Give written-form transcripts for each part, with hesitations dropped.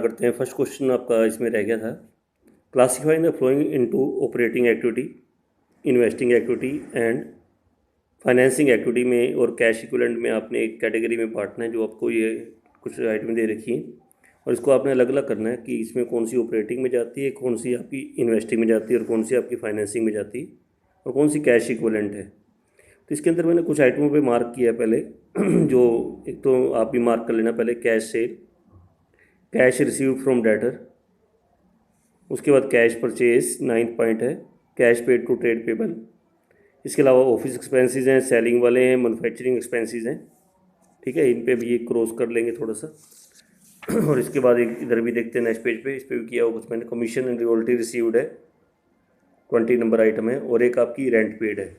करते हैं। First question आपका इसमें रह गया था, classifying the flowing into operating activity, investing activity and financing activity में और कैश इक्विवेलेंट में आपने एक कैटेगरी में बांटना है। जो आपको ये कुछ आइटम दे रखी हैं और इसको आपने अलग अलग करना है कि इसमें कौन सी ऑपरेटिंग में जाती है, कौन सी आपकी इन्वेस्टिंग में जाती है और कौन सी आपकी फाइनेंसिंग में जाती है और कौन सी कैश इक्विवेलेंट है। तो इसके अंदर मैंने कुछ आइटमों पे मार्क किया पहले जो एक तो आप भी मार्क कर लेना पहले, cash sale, cash received from debtor, उसके बाद कैश परचेज 9 पॉइंट है, cash paid to trade payable. इसके अलावा ऑफिस एक्सपेंसेस हैं, सेलिंग वाले हैं, मैन्युफैक्चरिंग एक्सपेंसेस हैं। ठीक है, इन पे भी ये क्रॉस कर लेंगे थोड़ा सा। और इसके बाद एक इधर भी देखते हैं नेक्स्ट पेज पे, इस पर भी किया हुआ कुछ मैंने, कमीशन एंड रॉयल्टी रिसीव्ड है, 20 नंबर आइटम है, और एक आपकी रेंट पेड है।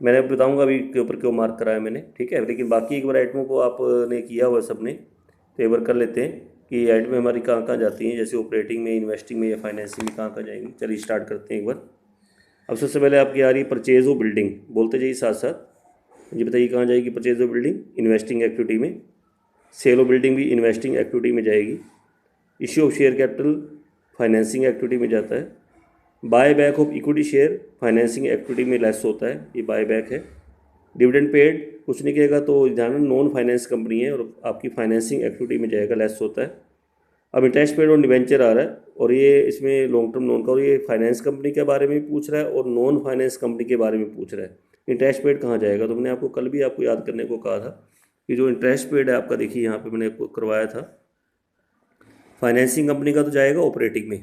मैंने अब बताऊंगा अभी के ऊपर क्यों मार्क कराया मैंने, ठीक है। लेकिन बाकी एक बार आइटमों को आपने किया हुआ सबने, तो एक बार कर लेते हैं कि ये आइटमें हमारी कहाँ कहाँ जाती हैं, जैसे ऑपरेटिंग में, इन्वेस्टिंग में या फाइनेंसिंग में कहाँ कहाँ जाएंगी। चलिए स्टार्ट करते हैं एक बार। अब सबसे पहले आपकी आ रही है परचेज ऑफ बिल्डिंग, बोलते जाइए साथ साथ। ये बताइए कहाँ जाएगी purchase of building, investing activity में। सेल ऑफ बिल्डिंग भी इन्वेस्टिंग एक्टिविटी में जाएगी। Issue of share capital financing activity में जाता है। Buy back of equity share financing activity में लेस होता है, ये बाय बैक है। डिविडेंड पेड कुछ नहीं कहेगा, तो ध्यान में नॉन फाइनेंस कंपनी है और आपकी फाइनेंसिंग एक्टिविटी में जाएगा, लेस होता है। अब इंटरेस्ट पेड और डिवेंचर आ रहा है, और ये इसमें लॉन्ग टर्म लोन का, और ये फाइनेंस कंपनी के बारे में पूछ रहा है और नॉन फाइनेंस कंपनी के बारे में पूछ रहा है। इंटरेस्ट पेड कहाँ जाएगा, तो मैंने आपको कल भी आपको याद करने को कहा था कि जो इंटरेस्ट पेड है आपका, देखिए यहाँ पे मैंने आपको करवाया था, फाइनेंसिंग कंपनी का तो जाएगा ऑपरेटिंग में,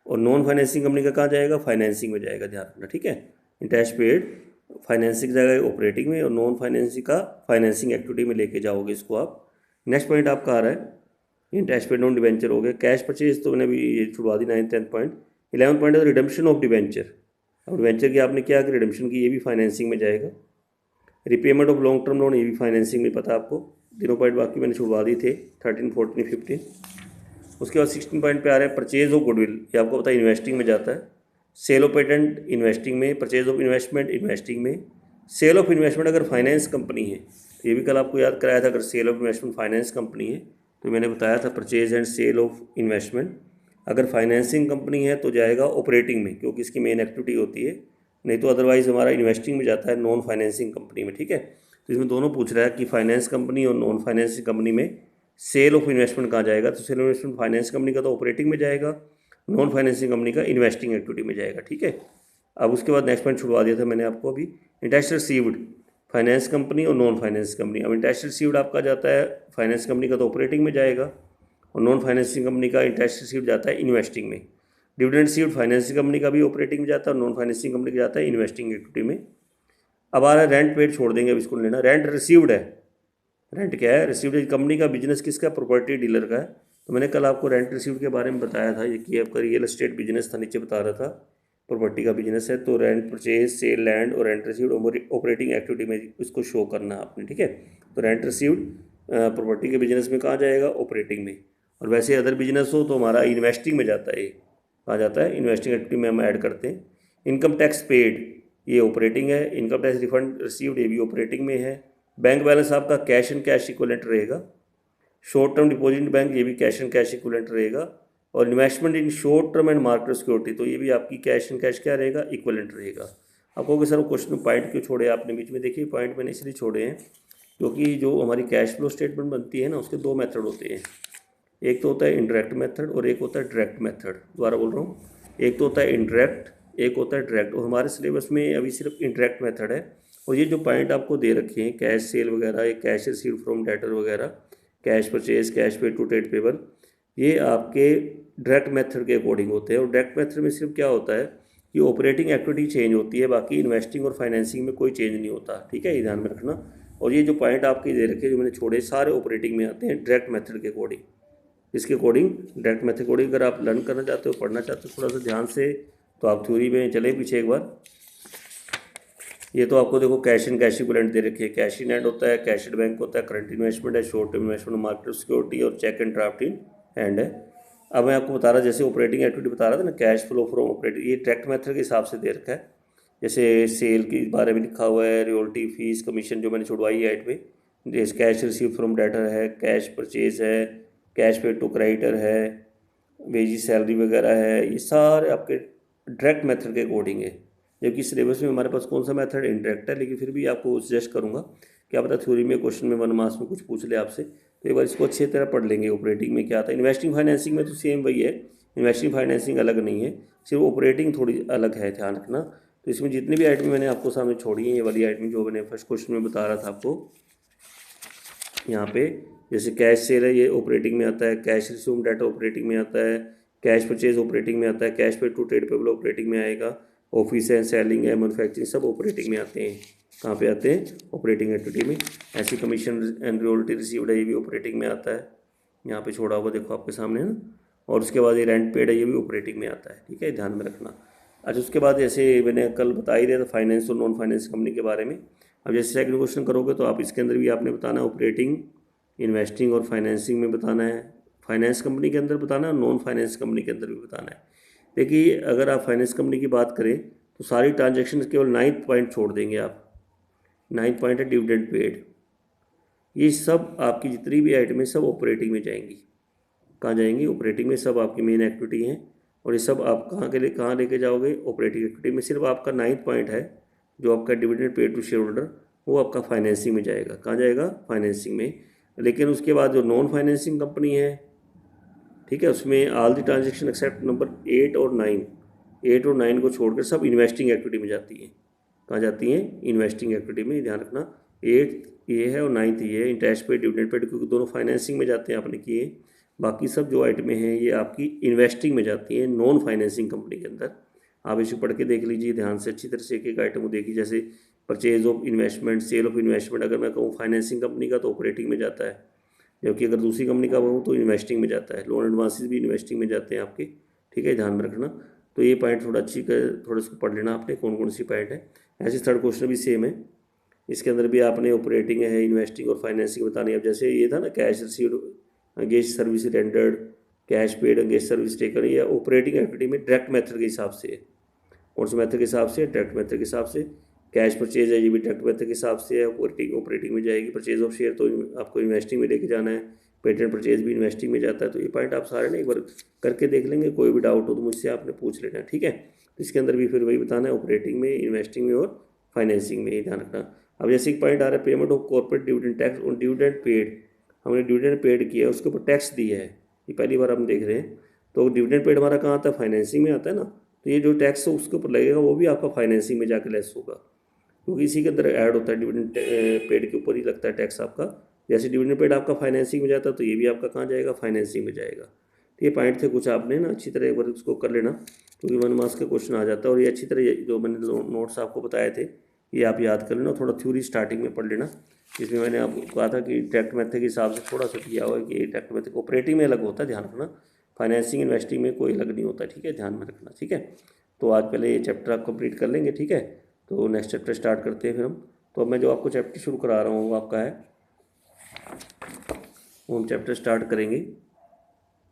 और नॉन फाइनेंसिंग कंपनी का कहाँ जाएगा, फाइनेंसिंग में जाएगा, ध्यान रखना, ठीक है। इंटरेस्ट पेड फाइनेंसिंग जाएगा ऑपरेटिंग में, और नॉन फाइनेंसिंग का फाइनेंसिंग एक्टिविटी में लेके जाओगे इसको आप। नेक्स्ट पॉइंट आपका आ रहा है इंटरेस्ट पेड नॉन डिवेंचर हो गया। कैश परचेज तो मैंने अभी ये छुड़वा दी, 9th 10th point. 11th point है रिडम्पशन ऑफ डिवेंचर। अब डिवेंचर की आपने क्या कि रिडम्पशन की, ये भी फाइनेंसिंग में जाएगा। Repayment of long term loan, ये भी फाइनेंसिंग में, पता आपको। तीनों पॉइंट बाकी मैंने छुड़वा दी थे, 13, 14, 15। उसके बाद 16 पॉइंट पे आ रहा है परचेज ऑफ गुडविल, ये आपको पता है इन्वेस्टिंग में जाता है। सेल ऑफ पेटेंट इन्वेस्टिंग में, परचेज ऑफ इन्वेस्टमेंट इन्वेस्टिंग में। सेल ऑफ इन्वेस्टमेंट अगर फाइनेंस कंपनी है, तो ये भी कल आपको याद कराया था, अगर sale of investment finance company है तो मैंने बताया था purchase and sale of investment. अगर फाइनेंसिंग कंपनी है तो जाएगा ऑपरेटिंग में, क्योंकि इसकी मेन एक्टिविटी होती है, नहीं तो अदरवाइज हमारा इन्वेस्टिंग में जाता है नॉन फाइनेंसिंग कंपनी में, ठीक है। तो इसमें दोनों पूछ रहा है कि फाइनेंस कंपनी और नॉन फाइनेंसिंग कंपनी में सेल ऑफ इन्वेस्टमेंट कहाँ जाएगा, तो sale of investment finance company का तो ऑपरेटिंग में जाएगा, नॉन फाइनेंसिंग कंपनी का इन्वेस्टिंग एक्टिविटी में जाएगा, ठीक है। अब उसके बाद नेक्स्ट पॉइंट छुड़वा दिया था मैंने आपको अभी, इंटरेस्ट रिसीव्ड फाइनेंस कंपनी और नॉन फाइनेंस कंपनी। अब इंटरेस्ट रिसीव्ड आपका जाता है फाइनेंस कंपनी का तो ऑपरेटिंग में जाएगा, और नॉन फाइनेंसिंग कंपनी का इंटरेस्ट रिसीव्ड जाता है इन्वेस्टिंग में। डिविडेंड रिसीव्ड फाइनेंसिंग कंपनी का भी ऑपरेटिंग में जाता है और नॉन फाइनेंसिंग कंपनी का जाता है इन्वेस्टिंग एक्टिविटी में। अब आ रहा है रेंट पेड, छोड़ देंगे अब इसको लेना। रेंट रिसीव्ड है, रेंट क्या है, रिसीव्ड कंपनी का, बिजनेस किसका, प्रॉपर्टी डीलर का है। तो मैंने कल आपको रेंट रिसीव्ड के बारे में बताया था, ये कि आपका रियल एस्टेट बिजनेस था, नीचे बता रहा था प्रॉपर्टी का बिजनेस है, तो रेंट परचेज सेल लैंड और रेंट रिसीव्ड ऑपरेटिंग एक्टिविटी में इसको शो करना आपने, ठीक है। तो रेंट रिसीव्ड प्रॉपर्टी के बिजनेस में कहाँ जाएगा, ऑपरेटिंग में। और वैसे अदर बिजनेस हो तो हमारा इन्वेस्टिंग में जाता है, कहाँ जाता है, इन्वेस्टिंग एक्टिविटी में हम ऐड करते हैं। इनकम टैक्स पेड, ये ऑपरेटिंग है। इनकम टैक्स रिफंड रिसीव्ड, ये भी ऑपरेटिंग में है। बैंक बैलेंस आपका कैश एंड कैश इक्विवेलेंट रहेगा। शॉर्ट टर्म डिपॉजिट बैंक, ये भी कैश एंड कैश इक्विवेलेंट रहेगा। और investment in short term and market security, तो ये भी आपकी कैश एंड कैश क्या रहेगा, इक्विवेलेंट रहेगा। आप कहोगे सर वो क्वेश्चन पॉइंट क्यों छोड़े आपने बीच में, देखिए पॉइंट मैंने इसलिए छोड़े हैं क्योंकि जो हमारी कैश फ्लो स्टेटमेंट बनती है ना, उसके दो मेथड होते हैं। एक तो होता है इनडायरेक्ट मेथड और एक होता है डायरेक्ट मेथड। दोबारा बोल रहा हूँ, एक तो होता है इनडायरेक्ट, एक होता है डायरेक्ट, और हमारे सिलेबस में अभी सिर्फ इनडायरेक्ट मेथड है। और ये जो पॉइंट आपको दे रखे हैं, कैश सेल वगैरह, ये कैश रिसीव्ड फ्रॉम डेटर वगैरह, cash purchase, cash paid to trade payable, ये आपके डायरेक्ट मेथड के अकॉर्डिंग होते हैं। और डायरेक्ट मेथड में सिर्फ क्या होता है कि ऑपरेटिंग एक्टिविटी चेंज होती है, बाकी इन्वेस्टिंग और फाइनेंसिंग में कोई चेंज नहीं होता, ठीक है, ये ध्यान में रखना। और ये जो पॉइंट आपके दे रखे जो मैंने छोड़े, सारे ऑपरेटिंग में आते हैं डायरेक्ट मेथड के अकॉर्डिंग। इसके अकॉर्डिंग, डायरेक्ट मेथड अकॉर्डिंग अगर आप लर्न करना चाहते हो, पढ़ना चाहते हो थोड़ा सा ध्यान से, तो आप थ्योरी में चले पीछे एक बार। ये तो आपको देखो कैश एंड कैश इक्विवेलेंट दे रखी है, कैश इन हैंड होता है, कैश एंड बैंक होता है, करंट इन्वेस्टमेंट है, short term investment, market security और cheque and draft in hand है। अब मैं आपको बता रहा, जैसे ऑपरेटिंग एक्टिविटी बता रहा था ना, कैश फ्लो फ्रॉम ऑपरेटिंग, ये डायरेक्ट मेथड के हिसाब से दे रखा है। जैसे सेल के बारे में लिखा हुआ है, रॉयल्टी फीस कमीशन जो मैंने छुड़वाई है एड में, जैसे कैश रिसीव फ्रॉम डेटर है, कैश परचेज है, कैश पेड टू क्रेडिटर है, वेजी सैलरी वगैरह है, ये सारे आपके डायरेक्ट मेथड के अकॉर्डिंग है। जबकि सिलेबस में हमारे पास कौन सा मेथड इंडायरेक्ट है, लेकिन फिर भी आपको सजेस्ट करूँगा क्या पता थ्योरी में क्वेश्चन में 1 मार्क्स में कुछ पूछ ले आपसे, तो एक बार इसको अच्छी तरह पढ़ लेंगे। ऑपरेटिंग में क्या आता है, इन्वेस्टिंग फाइनेंसिंग में तो सेम वही है, इन्वेस्टिंग फाइनेंसिंग अलग नहीं है, सिर्फ ऑपरेटिंग थोड़ी अलग है, ध्यान रखना। तो इसमें जितनी भी आइटम मैंने आपको सामने छोड़ी है, ये वाली आइटम जो मैंने फर्स्ट क्वेश्चन में बता रहा था आपको यहाँ पे, जैसे कैश सेल है ये ऑपरेटिंग में आता है, कैश रिज्यूम डेट ऑपरेटिंग में आता है, कैश परचेज ऑपरेटिंग में आता है, कैश पे टू ट्रेड पेबल ऑपरेटिंग में आएगा, ऑफिस है, सेलिंग है, मैन्युफैक्चरिंग सब ऑपरेटिंग में आते हैं। कहाँ पे आते हैं, ऑपरेटिंग एक्टिविटी में। ऐसी कमीशन एंड रॉयल्टी रिसीव्ड है, ये भी ऑपरेटिंग में आता है, यहाँ पे छोड़ा हुआ देखो आपके सामने है ना। और उसके बाद ये रेंट पेड है, ये भी ऑपरेटिंग में आता है, ठीक है, ध्यान में रखना। अच्छा, उसके बाद जैसे मैंने कल बता ही दिया था फाइनेंस और नॉन फाइनेंस कंपनी के बारे में। अब जैसे सेकंड क्वेश्चन करोगे तो आप इसके अंदर भी आपने बताना है ऑपरेटिंग, इन्वेस्टिंग और फाइनेंसिंग में बताना है, फाइनेंस कंपनी के अंदर बताना है और नॉन फाइनेंस कंपनी के अंदर भी बताना है। देखिए अगर आप फाइनेंस कंपनी की बात करें तो सारी ट्रांजेक्शन केवल 9th पॉइंट छोड़ देंगे आप। 9th पॉइंट है डिविडेंड पेड, ये सब आपकी जितनी भी आइटम है सब ऑपरेटिंग में जाएंगी। कहाँ जाएंगी, ऑपरेटिंग में, सब आपकी मेन एक्टिविटी हैं। और ये सब आप कहाँ के लिए कहाँ लेके जाओगे, ऑपरेटिंग एक्टिविटी में। सिर्फ आपका 9th पॉइंट है जो आपका dividend paid to shareholder, वो आपका फाइनेंसिंग में जाएगा। कहाँ जाएगा, फाइनेंसिंग में। लेकिन उसके बाद जो नॉन फाइनेंसिंग कंपनी है, ठीक है, उसमें all the transaction except number 8 और 9, 8 और 9 को छोड़कर सब इन्वेस्टिंग एक्टिविटी में जाती हैं। कहाँ जाती हैं, इन्वेस्टिंग एक्टिविटी में, ध्यान रखना। 8 ये है और 9th ये है, इंटरेस्ट पेड, डिविडेंड पेड, क्योंकि दोनों फाइनेंसिंग में जाते हैं आपने किए। बाकी सब जो आइटमें हैं ये आपकी इन्वेस्टिंग में जाती हैं, नॉन फाइनेंसिंग कंपनी के अंदर। आप इसे पढ़ के देख लीजिए ध्यान से, अच्छी तरह से एक एक आइटम को देखिए। जैसे purchase of investment, sale of investment अगर मैं कहूँ फाइनेंसिंग कंपनी का तो ऑपरेटिंग में जाता है, जबकि अगर दूसरी कंपनी का हो तो इन्वेस्टिंग में जाता है। लोन एडवांसेस भी इन्वेस्टिंग में जाते हैं आपके, ठीक है, ध्यान में रखना। तो ये पॉइंट थोड़ा थोड़ा इसको पढ़ लेना आपने, कौन कौन सी पॉइंट है। ऐसे थर्ड क्वेश्चन भी सेम है, इसके अंदर भी आपने ऑपरेटिंग है, इन्वेस्टिंग और फाइनेंसिंग बतानी है। अब जैसे ये था ना, cash received against service rendered, cash paid against service taken, ये ऑपरेटिंग एक्टिविटी में डायरेक्ट मेथड के हिसाब से है। कौन से मेथड के हिसाब से, डायरेक्ट मेथड के हिसाब से। कैश परचेज है, ये भी डायरेक्ट मेथड के हिसाब से है, ऑपरेटिंग में जाएगी। परचेज ऑफ शेयर तो आपको इन्वेस्टिंग में लेके जाना है, पेटेंट परचेज भी इन्वेस्टिंग में जाता है। तो ये पॉइंट आप सारे ना एक बार करके देख लेंगे, कोई भी डाउट हो तो मुझसे आपने पूछ लेना, ठीक है। तो इसके अंदर भी फिर वही बताना है, ऑपरेटिंग में, इन्वेस्टिंग में और फाइनेंसिंग में, ये ध्यान रखना। अब जैसे एक पॉइंट आ रहा है, payment of corporate dividend tax on dividend paid, हमने डिविडेंड पेड किया है, उसके ऊपर टैक्स दिया है, ये पहली बार हम देख रहे हैं। तो डिविडेंड पेड हमारा कहाँ आता है, फाइनेंसिंग में आता है ना। तो ये जो टैक्स है उसके ऊपर लगेगा, वो भी आपका फाइनेंसिंग में जाकर लेस होगा, क्योंकि इसी के अंदर ऐड होता है, डिविडेंड पेड के ऊपर ही लगता है टैक्स आपका। जैसे डिविडेंड पेड आपका फाइनेंसिंग में जाता है तो ये भी आपका कहाँ जाएगा, फाइनेंसिंग में जाएगा। तो ये पॉइंट थे कुछ, आपने ना अच्छी तरह एक बार उसको कर लेना, क्योंकि 1 मार्क्स का क्वेश्चन आ जाता है। और ये अच्छी तरह जो मैंने नोट्स आपको बताए थे ये आप याद कर लेना, थोड़ा थ्योरी स्टार्टिंग में पढ़ लेना। इसमें मैंने आपको कहा था कि डायरेक्ट मेथड के हिसाब से थोड़ा सा किया हुआ है कि डायरेक्ट मेथड ऑपरेटिंग में अलग होता है, ध्यान रखना। फाइनेंसिंग इन्वेस्टिंग में कोई अलग नहीं होता, ठीक है, ध्यान में रखना, ठीक है। तो आज पहले ये चैप्टर आप कंप्लीट कर लेंगे, ठीक है। तो नेक्स्ट चैप्टर स्टार्ट करते हैं फिर हम। तो अब मैं जो आपको चैप्टर शुरू करा रहा हूँ वो आपका है, वो हम चैप्टर स्टार्ट करेंगे